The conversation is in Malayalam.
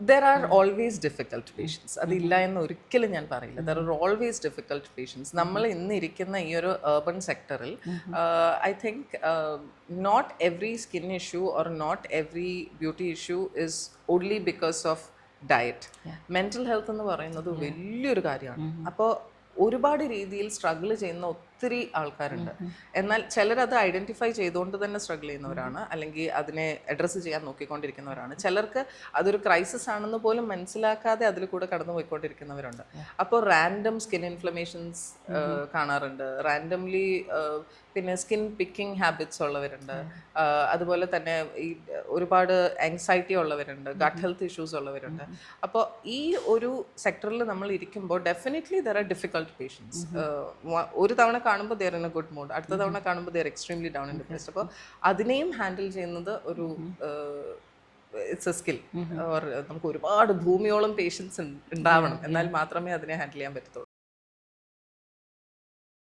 There are always difficult patients. അതില്ല എന്ന് ഒരിക്കലും ഞാൻ പറയില്ല. There are always difficult patients. നമ്മൾ ഇന്നിരിക്കുന്ന ഈ ഒരു urban സെക്ടറിൽ I think not every skin issue or not every beauty issue is only because of diet. Mental health എന്ന് പറയുന്നത് വലിയൊരു കാര്യമാണ്. അപ്പോൾ ഒരുപാട് രീതിയിൽ സ്ട്രഗിൾ ചെയ്യുന്ന ഒത്തിരി ആൾക്കാരുണ്ട്. എന്നാൽ ചിലരത് ഐഡൻറ്റിഫൈ ചെയ്തുകൊണ്ട് തന്നെ സ്ട്രഗിൾ ചെയ്യുന്നവരാണ്, അല്ലെങ്കിൽ അതിനെ അഡ്രസ്സ് ചെയ്യാൻ നോക്കിക്കൊണ്ടിരിക്കുന്നവരാണ്. ചിലർക്ക് അതൊരു ക്രൈസിസ് ആണെന്ന് പോലും മനസ്സിലാക്കാതെ അതിൽ കൂടെ കടന്നു പോയിക്കൊണ്ടിരിക്കുന്നവരുണ്ട്. അപ്പോൾ റാൻഡം സ്കിൻ ഇൻഫ്ലമേഷൻസ് കാണാറുണ്ട്, റാൻഡംലി പിന്നെ സ്കിൻ പിക്കിംഗ് ഹാബിറ്റ്സ് ഉള്ളവരുണ്ട്, അതുപോലെ തന്നെ ഈ ഒരുപാട് ആങ്സൈറ്റി ഉള്ളവരുണ്ട്, ഗട്ട് ഹെൽത്ത് ഇഷ്യൂസ് ഉള്ളവരുണ്ട്. അപ്പോൾ ഈ ഒരു സെക്ടറിൽ നമ്മൾ ഇരിക്കുമ്പോൾ definitely there are difficult patients. ഒരു തവണ കാണുമ്പോൾ they're in a good mood, അടുത്ത തവണ കാണുമ്പോൾ they're extremely down in depressed. അപ്പോൾ അതിനെയും ഹാൻഡിൽ ചെയ്യുന്നത് ഒരു ഇറ്റ്സ് എ സ്കിൽ. നമുക്ക് ഒരുപാട് ഭൂമിയോളം പേഷ്യൻസ് ഉണ്ടാവണം, എന്നാൽ മാത്രമേ അതിനെ ഹാൻഡിൽ ചെയ്യാൻ പറ്റത്തുള്ളൂ.